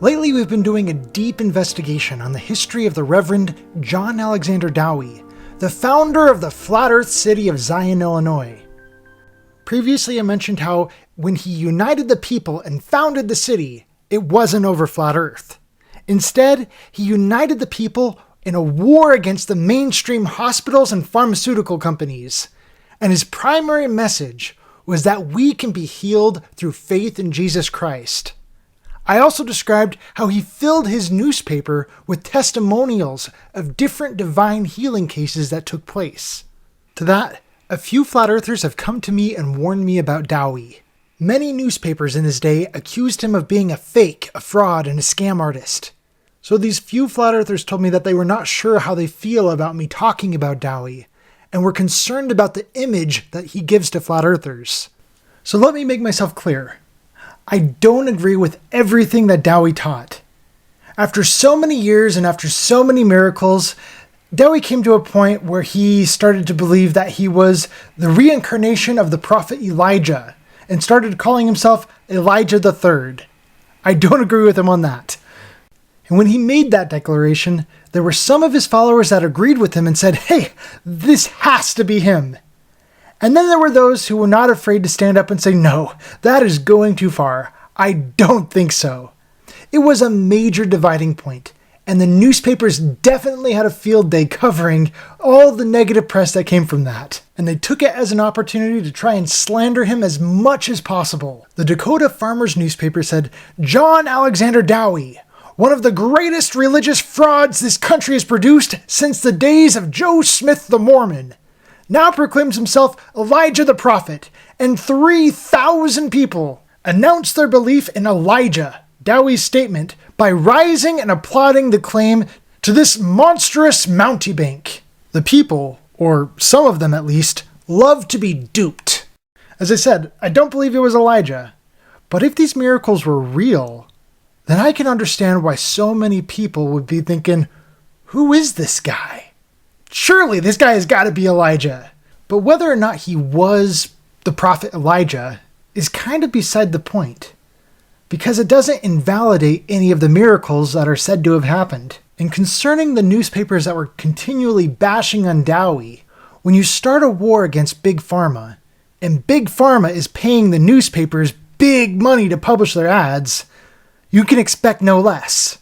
Lately, we've been doing a deep investigation on the history of the Reverend John Alexander Dowie, the founder of the flat earth city of Zion, Illinois. Previously, I mentioned how when he united the people and founded the city, it wasn't over flat earth. Instead, he united the people in a war against the mainstream hospitals and pharmaceutical companies. And his primary message was that we can be healed through faith in Jesus Christ. I also described how he filled his newspaper with testimonials of different divine healing cases that took place. To that, a few flat earthers have come to me and warned me about Dowie. Many newspapers in his day accused him of being a fake, a fraud, and a scam artist. So these few flat earthers told me that they were not sure how they feel about me talking about Dowie, and were concerned about the image that he gives to flat earthers. So let me make myself clear. I don't agree with everything that Dowie taught. After so many years and after so many miracles, Dowie came to a point where he started to believe that he was the reincarnation of the prophet Elijah and started calling himself Elijah the Third. I don't agree with him on that. And when he made that declaration, there were some of his followers that agreed with him and said, "Hey, this has to be him." And then there were those who were not afraid to stand up and say, "No, that is going too far. I don't think so." It was a major dividing point, and the newspapers definitely had a field day covering all the negative press that came from that. And they took it as an opportunity to try and slander him as much as possible. The Dakota Farmers newspaper said, "John Alexander Dowie, one of the greatest religious frauds this country has produced since the days of Joe Smith the Mormon, now proclaims himself Elijah the Prophet, and 3,000 people announced their belief in Elijah, Dowie's statement, by rising and applauding the claim to this monstrous mountebank. The people, or some of them at least, love to be duped." As I said, I don't believe it was Elijah, but if these miracles were real, then I can understand why so many people would be thinking, who is this guy? Surely this guy has got to be Elijah. But whether or not he was the prophet Elijah is kind of beside the point, because it doesn't invalidate any of the miracles that are said to have happened. And concerning the newspapers that were continually bashing on Dowie, when you start a war against Big Pharma, and Big Pharma is paying the newspapers big money to publish their ads, you can expect no less.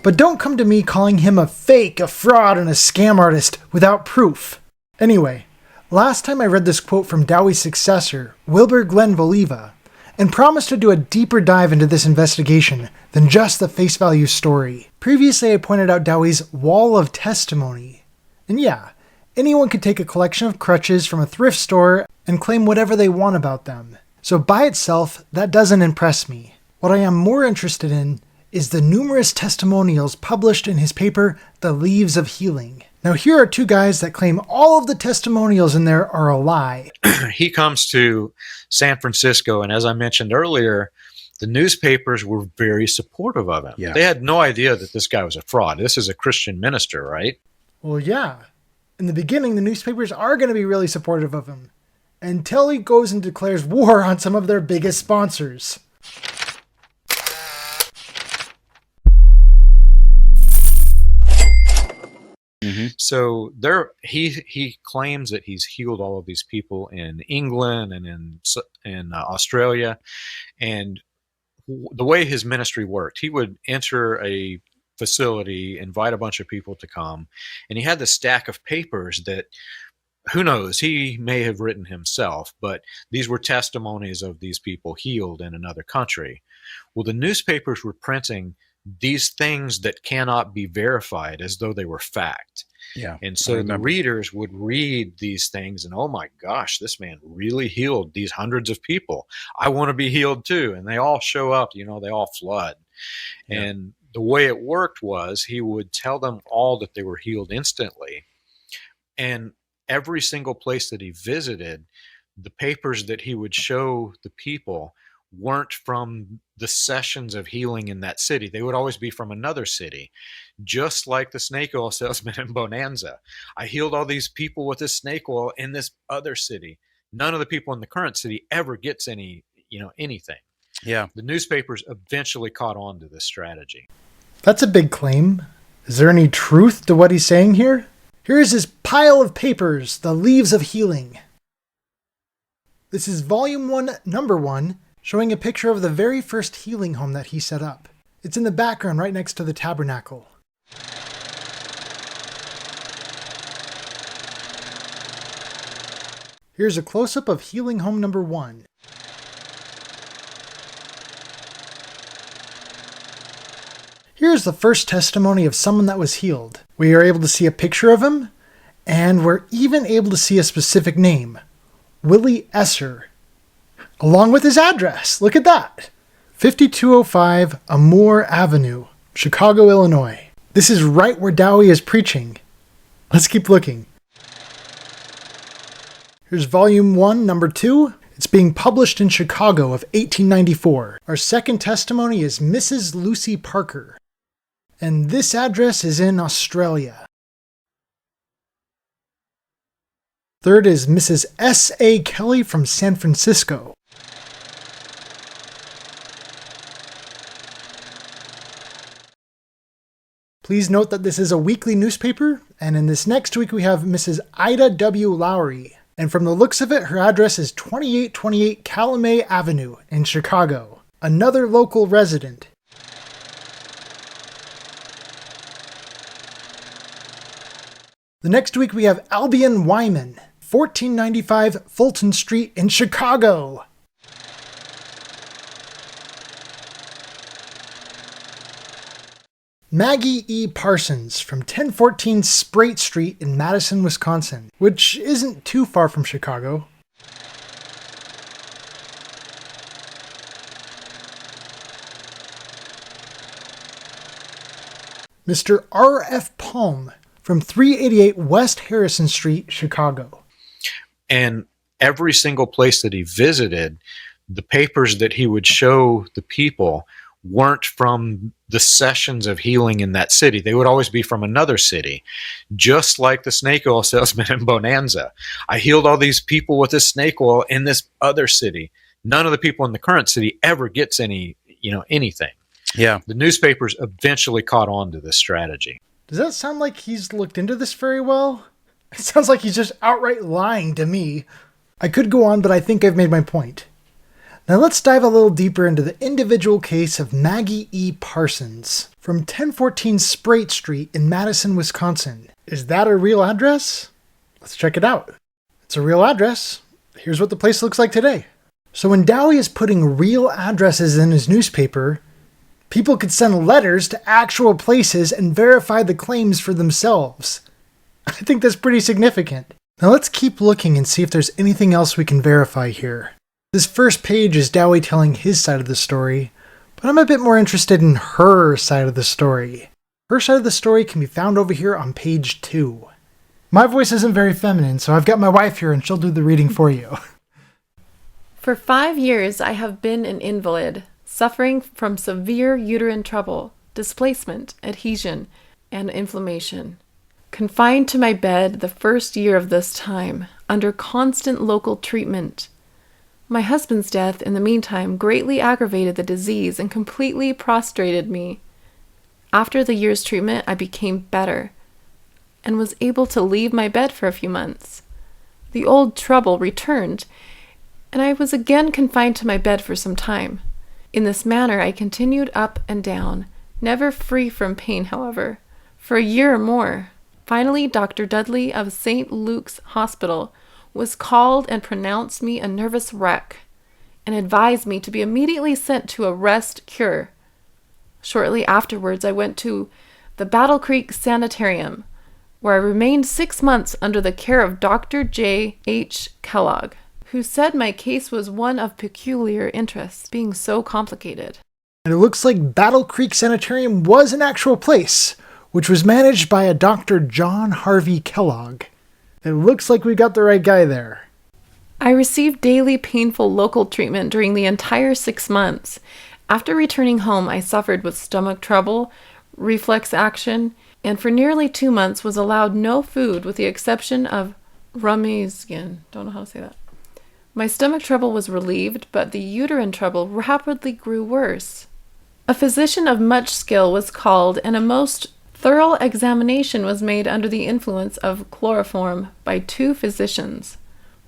But don't come to me calling him a fake, a fraud, and a scam artist without proof. Anyway, last time I read this quote from Dowie's successor, Wilbur Glenn Voliva, and promised to do a deeper dive into this investigation than just the face value story. Previously, I pointed out Dowie's wall of testimony. And yeah, anyone could take a collection of crutches from a thrift store and claim whatever they want about them. So by itself, that doesn't impress me. What I am more interested in is the numerous testimonials published in his paper, The Leaves of Healing. Now here are two guys that claim all of the testimonials in there are a lie. He comes to San Francisco, and as I mentioned earlier, the newspapers were very supportive of him. Yeah. They had no idea that this guy was a fraud. This is a Christian minister, right? Well, yeah. In the beginning, the newspapers are going to be really supportive of him, until he goes and declares war on some of their biggest sponsors. So he claims that he's healed all of these people in England and in Australia, and the way his ministry worked, he would enter a facility, invite a bunch of people to come, and he had this stack of papers that, who knows, he may have written himself, but these were testimonies of these people healed in another country. Well, the newspapers were printing these things that cannot be verified as though they were fact. Yeah. And so the readers would read these things and, oh my gosh, this man really healed these hundreds of people. I want to be healed too. And they all show up, they all flood. Yeah. And the way it worked was he would tell them all that they were healed instantly. And every single place that he visited, the papers that he would show the people weren't from the sessions of healing in that city. They would always be from another city, just like the snake oil salesman in Bonanza. I healed all these people with this snake oil in this other city. None of the people in the current city ever gets anything. Yeah. The newspapers eventually caught on to this strategy. That's a big claim. Is there any truth to what he's saying here? Here's his pile of papers, The Leaves of Healing. This is Volume 1, Number 1, showing a picture of the very first healing home that he set up. It's in the background right next to the tabernacle. Here's a close-up of healing home number 1. Here's the first testimony of someone that was healed. We are able to see a picture of him, and we're even able to see a specific name, Willie Esser, along with his address. Look at that. 5205 Amour Avenue, Chicago, Illinois. This is right where Dowie is preaching. Let's keep looking. Here's Volume 1, Number 2. It's being published in Chicago of 1894. Our second testimony is Mrs. Lucy Parker. And this address is in Australia. Third is Mrs. S.A. Kelly from San Francisco. Please note that this is a weekly newspaper, and in this next week we have Mrs. Ida W. Lowry. And from the looks of it, her address is 2828 Calumet Avenue in Chicago. Another local resident. The next week we have Albion Wyman, 1495 Fulton Street in Chicago. Maggie E. Parsons from 1014 Sprate Street in Madison, Wisconsin, which isn't too far from Chicago. Mr. R.F. Palm from 388 West Harrison Street, Chicago. And every single place that he visited, the papers that he would show the people weren't from the sessions of healing in that city. They would always be from another city, just like the snake oil salesman in Bonanza. I healed all these people with this snake oil in this other city. None of the people in the current city ever gets anything. Yeah. The newspapers eventually caught on to this strategy. Does that sound like he's looked into this very well? It sounds like he's just outright lying to me. I could go on, but I think I've made my point. Now let's dive a little deeper into the individual case of Maggie E. Parsons from 1014 Sprate Street in Madison, Wisconsin. Is that a real address? Let's check it out. It's a real address. Here's what the place looks like today. So when Dowie is putting real addresses in his newspaper, people could send letters to actual places and verify the claims for themselves. I think that's pretty significant. Now let's keep looking and see if there's anything else we can verify here. This first page is Dowie telling his side of the story, but I'm a bit more interested in her side of the story. Her side of the story can be found over here on page 2. My voice isn't very feminine, so I've got my wife here and she'll do the reading for you. For 5 years, I have been an invalid, suffering from severe uterine trouble, displacement, adhesion, and inflammation. Confined to my bed the first year of this time, under constant local treatment. My husband's death, in the meantime, greatly aggravated the disease and completely prostrated me. After the year's treatment, I became better and was able to leave my bed for a few months. The old trouble returned, and I was again confined to my bed for some time. In this manner, I continued up and down, never free from pain, however, for a year or more. Finally, Dr. Dudley of St. Luke's Hospital was called and pronounced me a nervous wreck and advised me to be immediately sent to a rest cure. Shortly afterwards, I went to the Battle Creek Sanitarium, where I remained 6 months under the care of Dr. J. H. Kellogg, who said my case was one of peculiar interest, being so complicated. And it looks like Battle Creek Sanitarium was an actual place, which was managed by a Dr. John Harvey Kellogg. It looks like we got the right guy there. I received daily painful local treatment during the entire 6 months. After returning home, I suffered with stomach trouble, reflex action, and for nearly 2 months was allowed no food with the exception of Rameskin. Don't know how to say that. My stomach trouble was relieved, but the uterine trouble rapidly grew worse. A physician of much skill was called, and a most thorough examination was made under the influence of chloroform by 2 physicians,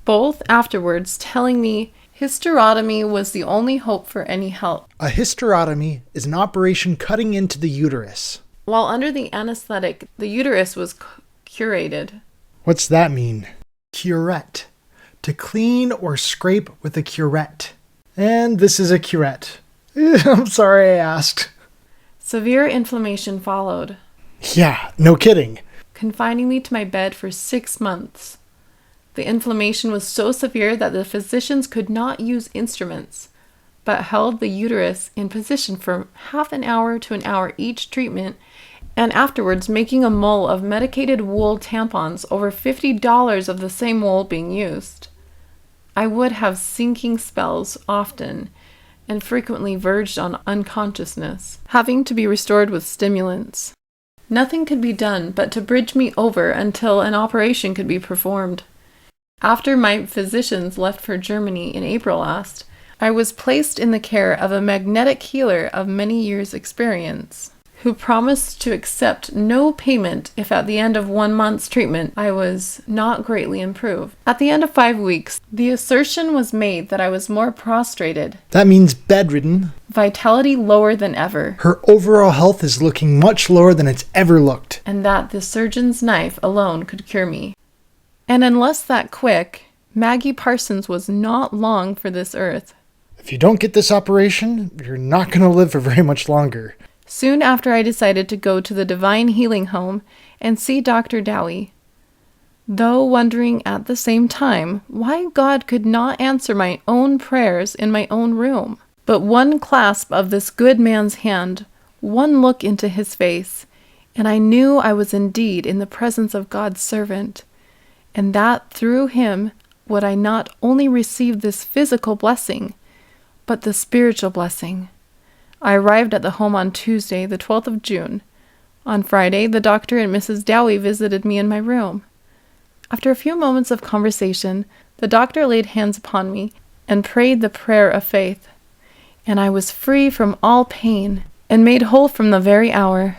both afterwards telling me hysterotomy was the only hope for any help. A hysterotomy is an operation cutting into the uterus. While under the anesthetic, the uterus was curated. What's that mean? Curette. To clean or scrape with a curette. And this is a curette. I'm sorry I asked. Severe inflammation followed, Yeah, no kidding. confining me to my bed for 6 months. The inflammation was so severe that the physicians could not use instruments, but held the uterus in position for half an hour to an hour each treatment, and afterwards making a mull of medicated wool tampons, over $50 of the same wool being used. I would have sinking spells often, and frequently verged on unconsciousness, having to be restored with stimulants. Nothing could be done but to bridge me over until an operation could be performed. After my physicians left for Germany in April last, I was placed in the care of a magnetic healer of many years' experience, who promised to accept no payment if at the end of 1 month's treatment I was not greatly improved. At the end of 5 weeks, the assertion was made that I was more prostrated, That means bedridden. vitality lower than ever, Her overall health is looking much lower than it's ever looked. and that the surgeon's knife alone could cure me. And unless that quick, Maggie Parsons was not long for this earth. If you don't get this operation, you're not going to live for very much longer. Soon after, I decided to go to the Divine Healing Home and see Dr. Dowie, though wondering at the same time why God could not answer my own prayers in my own room. But one clasp of this good man's hand, one look into his face, and I knew I was indeed in the presence of God's servant, and that through him would I not only receive this physical blessing, but the spiritual blessing. I arrived at the home on Tuesday, the 12th of June. On Friday, the doctor and Mrs. Dowie visited me in my room. After a few moments of conversation, the doctor laid hands upon me and prayed the prayer of faith, and I was free from all pain and made whole from the very hour.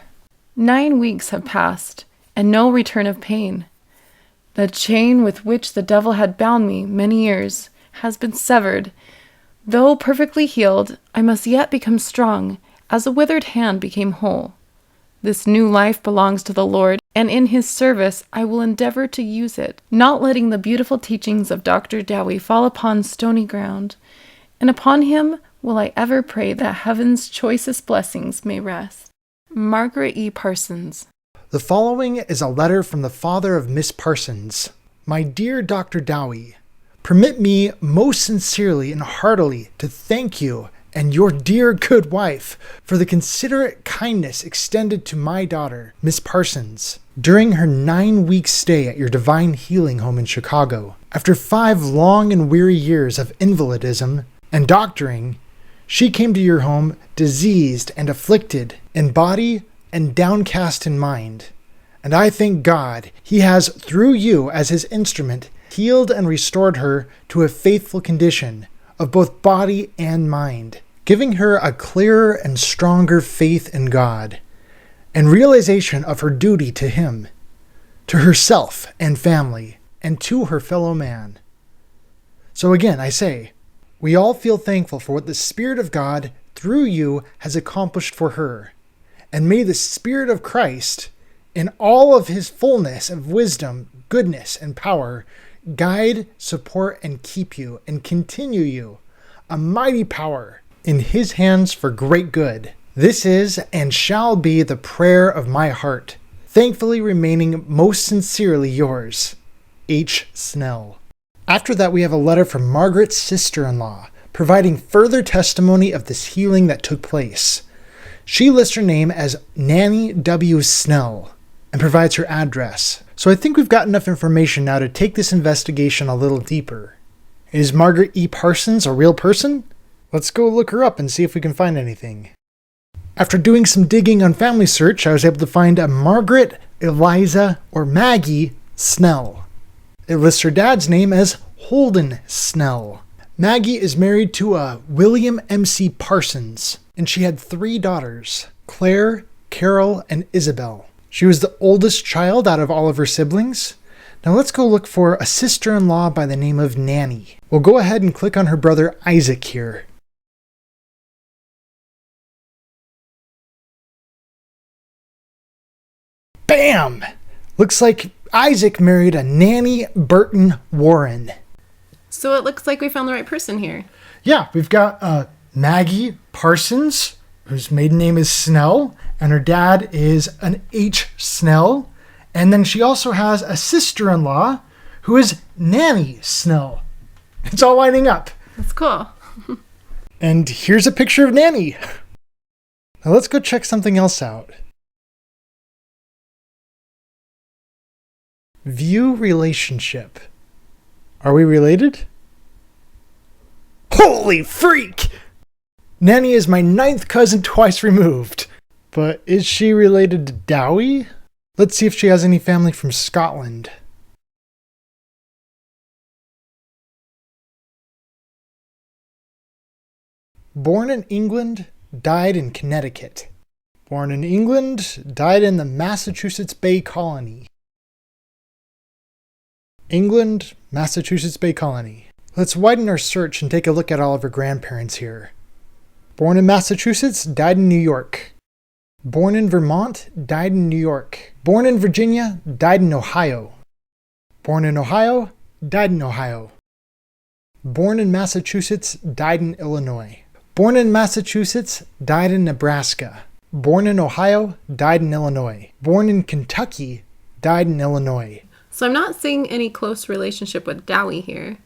9 weeks have passed, and no return of pain. The chain with which the devil had bound me many years has been severed. Though perfectly healed, I must yet become strong, as a withered hand became whole. This new life belongs to the Lord, and in his service I will endeavor to use it, not letting the beautiful teachings of Dr. Dowie fall upon stony ground, and upon him will I ever pray that heaven's choicest blessings may rest. Margaret E. Parsons. The following is a letter from the father of Miss Parsons. My dear Dr. Dowie, permit me most sincerely and heartily to thank you and your dear good wife for the considerate kindness extended to my daughter, Miss Parsons, during her 9-week stay at your Divine Healing Home in Chicago. After 5 long and weary years of invalidism and doctoring, she came to your home diseased and afflicted in body and downcast in mind. And I thank God he has, through you as his instrument, healed and restored her to a faithful condition of both body and mind, giving her a clearer and stronger faith in God, and realization of her duty to him, to herself and family, and to her fellow man. So again, I say, we all feel thankful for what the Spirit of God, through you, has accomplished for her. And may the Spirit of Christ, in all of his fullness of wisdom, goodness, and power, guide, support, and keep you, and continue you, a mighty power, in his hands for great good. This is and shall be the prayer of my heart, thankfully remaining most sincerely yours, H. Snell. After that, we have a letter from Margaret's sister-in-law, providing further testimony of this healing that took place. She lists her name as Nanny W. Snell and provides her address. So I think we've got enough information now to take this investigation a little deeper. Is Margaret E. Parsons a real person? Let's go look her up and see if we can find anything. After doing some digging on Family Search, I was able to find a Margaret Eliza or Maggie Snell. It lists her dad's name as Holden Snell. Maggie is married to a William M.C. Parsons, and she had 3 daughters, Claire, Carol, and Isabel. She was the oldest child out of all of her siblings. Now let's go look for a sister-in-law by the name of Nanny. We'll go ahead and click on her brother Isaac here. Bam! Looks like Isaac married a Nanny Burton Warren. So it looks like we found the right person here. Yeah, we've got Maggie Parsons, whose maiden name is Snell, and her dad is an H. Snell. And then she also has a sister-in-law who is Nanny Snell. It's all lining up. That's cool. And here's a picture of Nanny. Now let's go check something else out. View relationship. Are we related? Holy freak! Nanny is my 9th cousin twice removed. But is she related to Dowie? Let's see if she has any family from Scotland. Born in England, died in Connecticut. Born in England, died in the Massachusetts Bay Colony. England, Massachusetts Bay Colony. Let's widen our search and take a look at all of her grandparents here. Born in Massachusetts, died in New York. Born in Vermont, died in New York. Born in Virginia, died in Ohio. Born in Ohio, died in Ohio. Born in Massachusetts, died in Illinois. Born in Massachusetts, died in Nebraska. Born in Ohio, died in Illinois. Born in Kentucky, died in Illinois. So I'm not seeing any close relationship with Dowie here.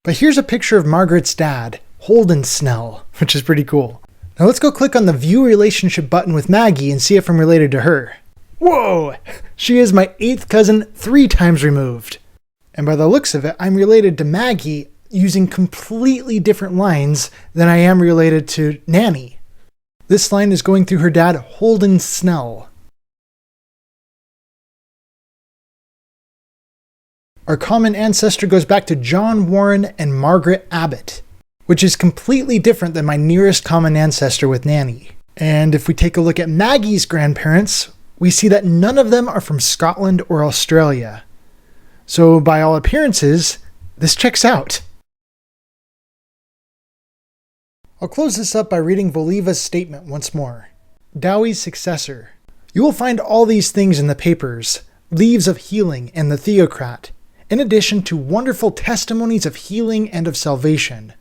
But here's a picture of Margaret's dad, Holden Snell, which is pretty cool. Now let's go click on the View Relationship button with Maggie and see if I'm related to her. Whoa! She is my 8th cousin 3 times removed. And by the looks of it, I'm related to Maggie using completely different lines than I am related to Nanny. This line is going through her dad, Holden Snell. Our common ancestor goes back to John Warren and Margaret Abbott, which is completely different than my nearest common ancestor with Nanny. And if we take a look at Maggie's grandparents, we see that none of them are from Scotland or Australia. So by all appearances, this checks out. I'll close this up by reading Voliva's statement once more. Dowie's successor. You will find all these things in the papers, Leaves of Healing and the Theocrat, in addition to wonderful testimonies of healing and of salvation.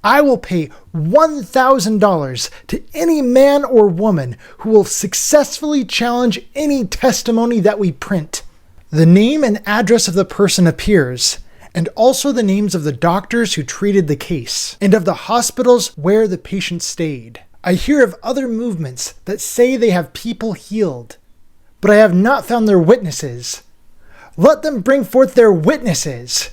I will pay $1,000 to any man or woman who will successfully challenge any testimony that we print. The name and address of the person appears, and also the names of the doctors who treated the case, and of the hospitals where the patient stayed. I hear of other movements that say they have people healed, but I have not found their witnesses. Let them bring forth their witnesses.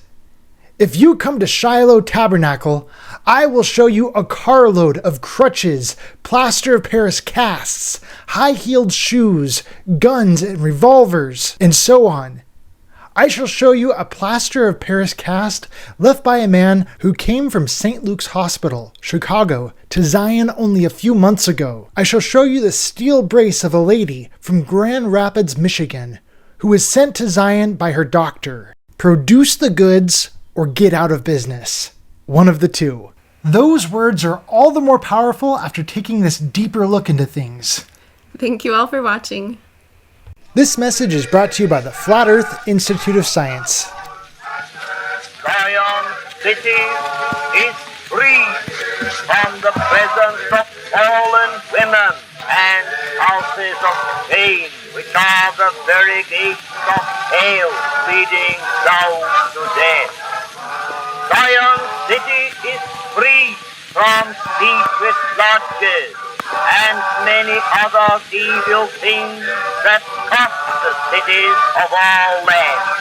If you come to Shiloh Tabernacle, I will show you a carload of crutches, plaster of Paris casts, high-heeled shoes, guns and revolvers, and so on. I shall show you a plaster of Paris cast left by a man who came from St. Luke's Hospital, Chicago, to Zion only a few months ago. I shall show you the steel brace of a lady from Grand Rapids, Michigan, who was sent to Zion by her doctor. Produce the goods or get out of business. One of the two. Those words are all the more powerful after taking this deeper look into things. Thank you all for watching. This message is brought to you by the Flat Earth Institute of Science. Zion City is free from the presence of fallen women and houses of pain, which are the very gates of hell leading down to death. Zion City is free from secret lodges and many other evil things that cost the cities of all lands.